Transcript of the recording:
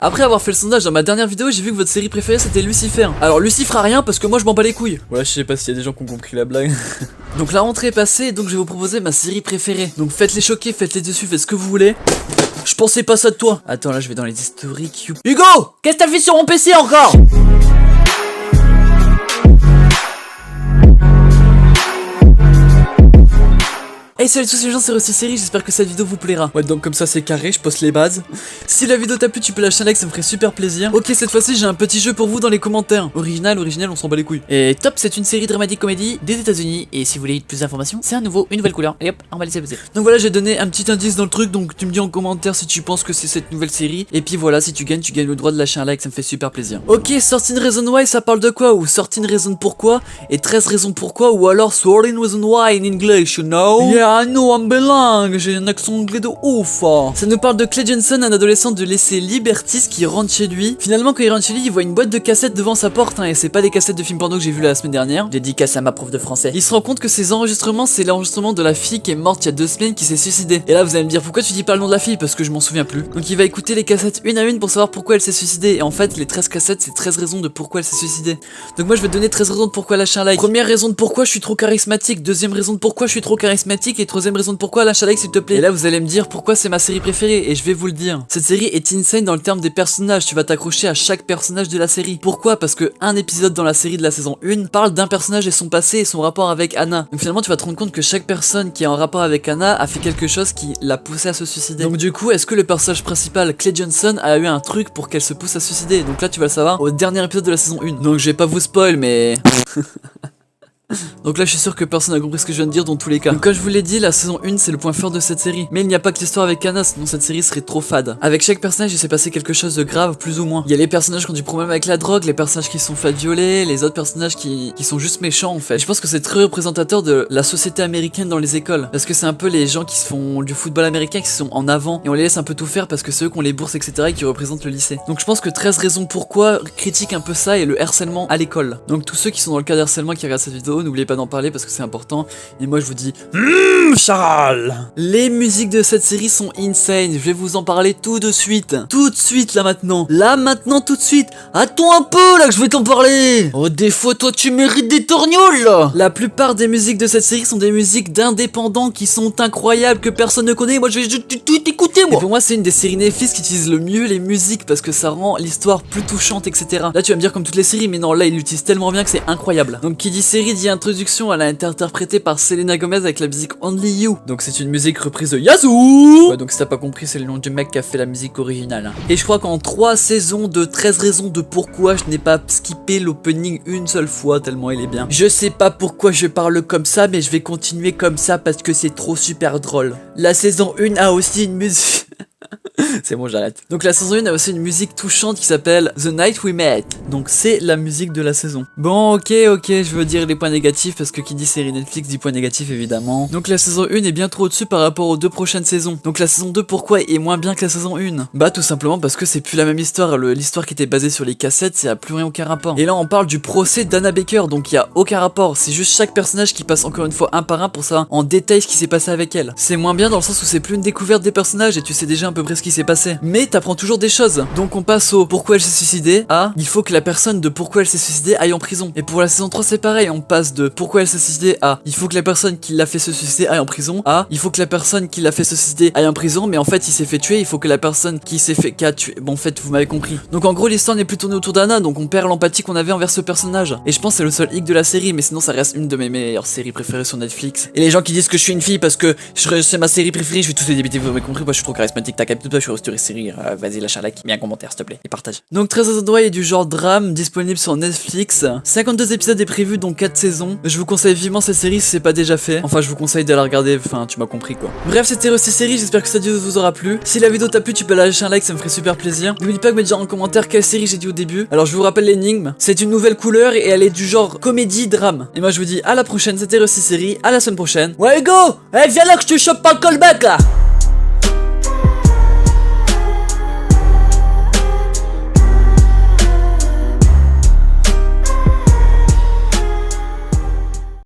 Après avoir fait le sondage dans ma dernière vidéo, j'ai vu que votre série préférée c'était Lucifer. Alors Lucifer fera rien parce que moi je m'en bats les couilles. Voilà, je sais pas s'il y a des gens qui ont compris la blague. Donc la rentrée est passée, donc je vais vous proposer ma série préférée. Donc faites-les choquer, faites-les dessus, faites ce que vous voulez. Je pensais pas ça de toi. Attends, là je vais dans les historiques. Hugo, qu'est-ce que t'as fait sur mon PC encore? Hey salut à tous les gens, c'est Rusty Série, j'espère que cette vidéo vous plaira. Ouais, donc comme ça c'est carré, je poste les bases. Si la vidéo t'a plu, tu peux lâcher un like, ça me ferait super plaisir. Ok, cette fois-ci j'ai un petit jeu pour vous dans les commentaires. Original, on s'en bat les couilles. Et top, c'est une série dramatique comédie des États-Unis. Et si vous voulez plus d'informations, c'est une nouvelle couleur. Et hop, on va laisser passer. Donc voilà, j'ai donné un petit indice dans le truc, donc tu me dis en commentaire si tu penses que c'est cette nouvelle série. Et puis voilà, si tu gagnes le droit de lâcher un like, ça me fait super plaisir. Ok, 13 Reasons Why, ça parle de quoi? Ou 13 Reasons Pourquoi? Et 13 Raisons Pourquoi? Ou alors 13 Reasons Why in English, you know? Yeah, I know, I'm bilingue, j'ai un accent anglais de ouf. Ça nous parle de Clay Johnson, un adolescent de lycée Libertis qui rentre chez lui. Finalement, quand il rentre chez lui, il voit une boîte de cassettes devant sa porte, et c'est pas des cassettes de films porno que j'ai vu la semaine dernière. Dédicace à ma prof de français. Il se rend compte que ces enregistrements, c'est l'enregistrement de la fille qui est morte il y a 2 semaines qui s'est suicidée. Et là, vous allez me dire pourquoi tu dis pas le nom de la fille, parce que je m'en souviens plus. Donc il va écouter les cassettes une à une pour savoir pourquoi elle s'est suicidée. Et en fait, les 13 cassettes, c'est 13 raisons de pourquoi elle s'est suicidée. Donc moi, je vais te donner 13 raisons de pourquoi lâcher un like. Première raison de pourquoi je suis trop charismatique. Deuxième raison de pourquoi je suis trop charismatique. Et troisième raison de pourquoi lâche un like s'il te plaît. Et là vous allez me dire pourquoi c'est ma série préférée, et je vais vous le dire. Cette série est insane dans le terme des personnages, tu vas t'accrocher à chaque personnage de la série. Pourquoi? Parce que un épisode dans la série de la saison 1 parle d'un personnage et son passé et son rapport avec Anna. Donc finalement tu vas te rendre compte que chaque personne qui est en rapport avec Anna a fait quelque chose qui l'a poussé à se suicider. Donc du coup, est-ce que le personnage principal, Clay Johnson, a eu un truc pour qu'elle se pousse à se suicider? Donc là tu vas le savoir au dernier épisode de la saison 1. Donc je vais pas vous spoil mais... Donc là je suis sûr que personne n'a compris ce que je viens de dire dans tous les cas. Donc comme je vous l'ai dit, la saison 1 c'est le point fort de cette série. Mais il n'y a pas que l'histoire avec Anna, sinon cette série serait trop fade. Avec chaque personnage il s'est passé quelque chose de grave, plus ou moins. Il y a les personnages qui ont du problème avec la drogue, les personnages qui se sont fait violer, les autres personnages qui sont juste méchants en fait. Et je pense que c'est très représentateur de la société américaine dans les écoles. Parce que c'est un peu les gens qui se font du football américain qui sont en avant et on les laisse un peu tout faire parce que c'est eux qui ont les bourses etc et qui représentent le lycée. Donc je pense que 13 raisons pourquoi critique un peu ça et le harcèlement à l'école. Donc tous ceux qui sont dans le cas de harcèlement qui regardent cette vidéo, n'oubliez pas d'en parler parce que c'est important. Et moi je vous dis Charles. Les musiques de cette série sont insane. Je vais vous en parler tout de suite. Tout de suite là maintenant. Là maintenant tout de suite. Attends un peu là que je vais t'en parler. Oh défaut toi tu mérites des torgnoles là. La plupart des musiques de cette série sont des musiques d'indépendants qui sont incroyables, que personne ne connaît. Moi je vais tout écouter moi. Et pour moi c'est une des séries Netflix qui utilise le mieux les musiques parce que ça rend l'histoire plus touchante etc. Là tu vas me dire comme toutes les séries, mais non là il l'utilise tellement bien que c'est incroyable. Donc qui dit série dit introduction. Elle a été interprétée par Selena Gomez avec la musique Only You. Donc c'est une musique reprise de Yazoo. Ouais, donc si t'as pas compris, c'est le nom du mec qui a fait la musique originale. Et je crois qu'en 3 saisons de 13 raisons de pourquoi je n'ai pas skippé l'opening une seule fois tellement il est bien. Je sais pas pourquoi je parle comme ça, mais je vais continuer comme ça parce que c'est trop super drôle. La saison 1 a aussi une musique... C'est bon, j'arrête. Donc la saison 1 a aussi une musique touchante qui s'appelle The Night We Met. Donc c'est la musique de la saison. Bon, ok, je veux dire les points négatifs parce que qui dit série Netflix dit points négatifs évidemment. Donc la saison 1 est bien trop au-dessus par rapport aux 2 prochaines saisons. Donc la saison 2 pourquoi est moins bien que la saison 1? Bah tout simplement parce que c'est plus la même histoire. L'histoire qui était basée sur les cassettes, ça a plus rien, aucun rapport. Et là on parle du procès d'Anna Baker, donc il y a aucun rapport. C'est juste chaque personnage qui passe encore une fois un par un pour savoir en détail ce qui s'est passé avec elle. C'est moins bien dans le sens où c'est plus une découverte des personnages et tu sais déjà à peu près ce qui s'est passé. Mais t'apprends toujours des choses. Donc on passe au pourquoi elle s'est suicidée à il faut que la personne de pourquoi elle s'est suicidée aille en prison. Et pour la saison 3 c'est pareil, on passe de pourquoi elle s'est suicidée à il faut que la personne qui l'a fait se suicider aille en prison à il faut que la personne qui l'a fait se suicider aille en prison, mais en fait il s'est fait tuer, il faut que la personne qui a tué... Bon en fait vous m'avez compris. Donc en gros l'histoire n'est plus tournée autour d'Anna, donc on perd l'empathie qu'on avait envers ce personnage. Et je pense que c'est le seul hic de la série, mais sinon ça reste une de mes meilleures séries préférées sur Netflix. Et les gens qui disent que je suis une fille parce que c'est ma série préférée, je vais tous les débiter, vous m'avez compris, moi je suis trop charismatique, t'as capté, toi je suis resté série, vas-y lâche un like, mets un commentaire s'il te plaît et partage. Donc 13 Reasons Why est du genre drame, disponible sur Netflix. 52 épisodes est prévu, donc 4 saisons. Je vous conseille vivement cette série si c'est pas déjà fait. Enfin je vous conseille de la regarder, enfin tu m'as compris quoi. Bref, c'était Rusty Série, j'espère que cette vidéo vous aura plu. Si la vidéo t'a plu, tu peux lâcher un like, ça me ferait super plaisir. N'oublie pas de me dire en commentaire quelle série j'ai dit au début. Alors je vous rappelle l'énigme, c'est une nouvelle couleur et elle est du genre comédie drame. Et moi je vous dis à la prochaine, c'était Rusty Série, à la semaine prochaine. Ouais go, viens là que je te chope pas le callback là.